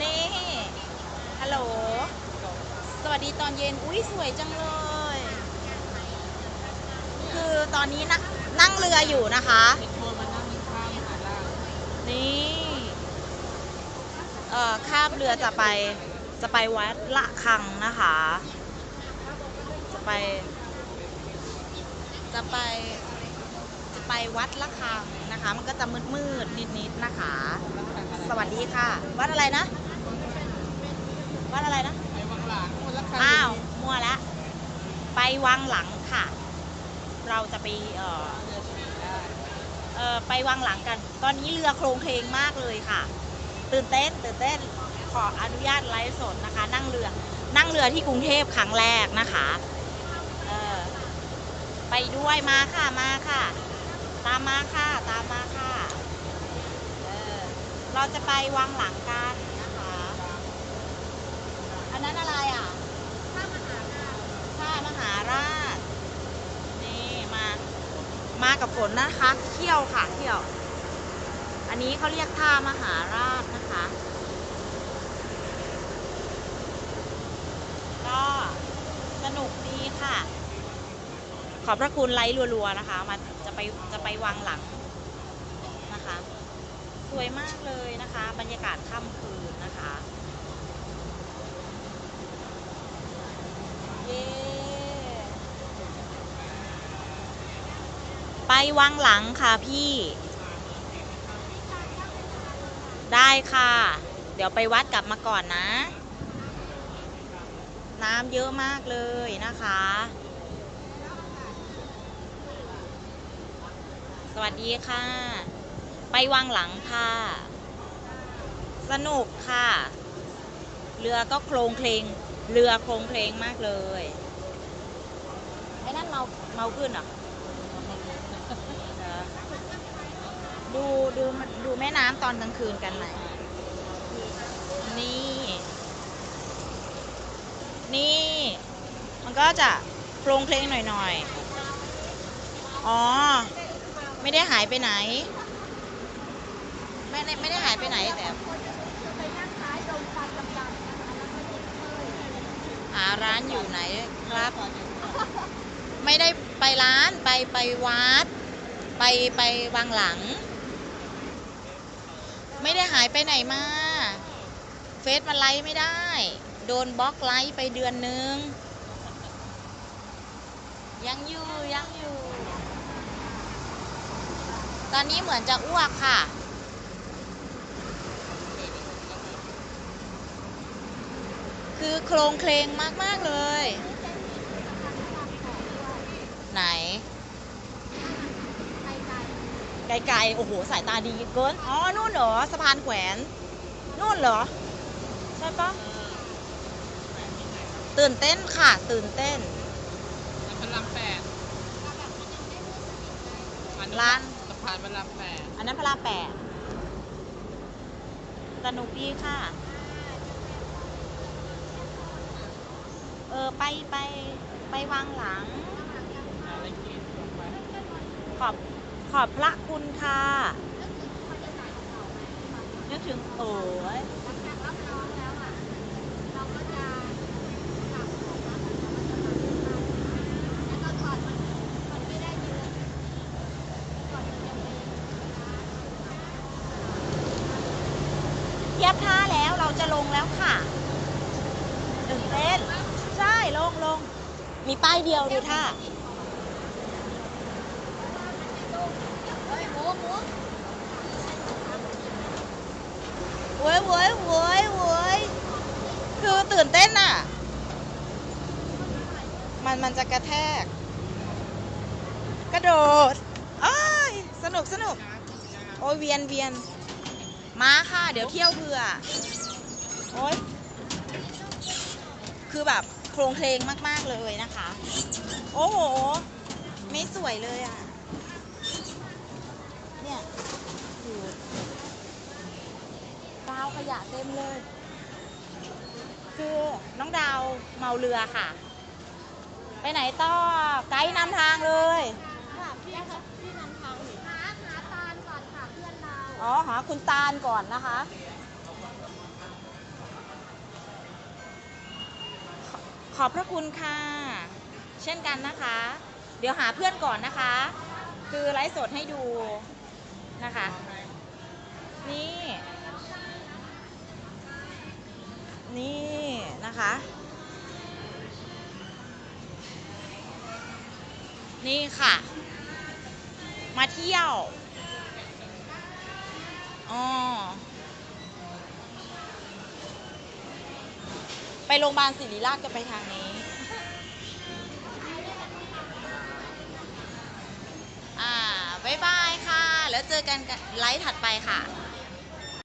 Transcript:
นี่ฮัลโหลสวัสดีตอนเย็นอุ้ยสวยจังเลย คือตอนนี้นั่งเรืออยู่นะคะนี่ข้ามเรือจะไปวัดละคังนะคะจะไปวัดละคังนะคะ มันก็จะมืดนิดนะคะ สวัสดีค่ะวัดอะไรนะไปวังหลังคนละคันอ้าวมั่วละไปวังหลังค่ะ เราจะไปไปวังหลังกัน ตอนนี้เรือโครงเคลงมากเลยค่ะ ตื่นเต้นขออนุญาตไลฟ์สดนะคะ นั่งเรือที่กรุงเทพครั้งแรกนะคะไปด้วยมาค่ะตามมาค่ะเราจะไปวังหลังกันนะคะอันนั้นอะไรอ่ะท่ามหาราชนี่มากับฝนนะคะเที่ยวอันนี้เขาเรียกท่ามหาราชนะคะก็สนุกดีค่ะขอบพระคุณไลค์รัวๆนะคะจะไปวังหลังนะคะสวยมากเลยนะคะบรรยากาศค่ำคืนนะคะเย้ไปวังหลังค่ะพี่ได้ค่ะเดี๋ยวไปวัดกลับมาก่อนนะน้ำเยอะมากเลยนะคะสวัสดีค่ะไปวังหลังค่ะสนุกค่ะเรือก็โครงเคลงมากเลยไอ้นั่นเมาขึ้นเหรอดูแม่น้ำตอนกลางคืนกันหน่อยนี่มันก็จะโครงเคลงหน่อยอ๋อไม่ได้หายไปไหนไม่ได้หายไปไหนแต่หาร้านอยู่ไหนครับไม่ได้ไปร้านไปวัดไปวังหลังไม่ได้หายไปไหนมาเฟซมันไลฟ์ไม่ได้โดนบล็อกไลฟ์ไปเดือนนึงยังอยู่ตอนนี้เหมือนจะอ้วกค่ะคือโครงเคลงมากเลยไหนไกลๆโอ้โหสายตาดีเกินอ๋อนู่นเหรอสะพานแขวนนู่นเหรอใช่ปะตื่นเต้นค่ะตื่นเต้นพระราม8ร้านสะพานพระราม8อันนั้นพระราม8สนุกดีค่ะไปวางหลังขอบพระคุณค่ะนึกถึงโอ้ยเทียบท่าแล้วเราจะลงแล้วค่ะตื่นเต้นใช่ลงมีป้ายเดียวดูท่าเว้ยคือตื่นเต้นอ่ะมันจะกระแทกกระโดดอ้ายสนุกโอ้ยเวียนมาค่ะเดี๋ยวเที่ยวเผื่อโอ้ยคือแบบโครงเคลงมากๆเลยนะคะโอ้โหไม่สวยเลยอ่ะเนี่ยอยู่กาวขยะเต็มเลยคือน้องดาวเมาเรือค่ะไปไหนต่อไกด์นำทางเลยพี่นำทางหาตาลก่อนค่ะเพื่อนเรา อ๋อหาคุณตาลก่อนนะคะ ขอบพระคุณค่ะ เช่นกันนะคะ เดี๋ยวหาเพื่อนก่อนนะคะ คือไลฟ์สดให้ดูนะคะ นี่ นี่นะคะ นี่ค่ะ มาเที่ยว อ๋อ ไปโรงพยาบาลศิริราชก็ไปทางนี้ บ๊ายบายค่ะ แล้วเจอกันไลฟ์ถัดไปค่ะ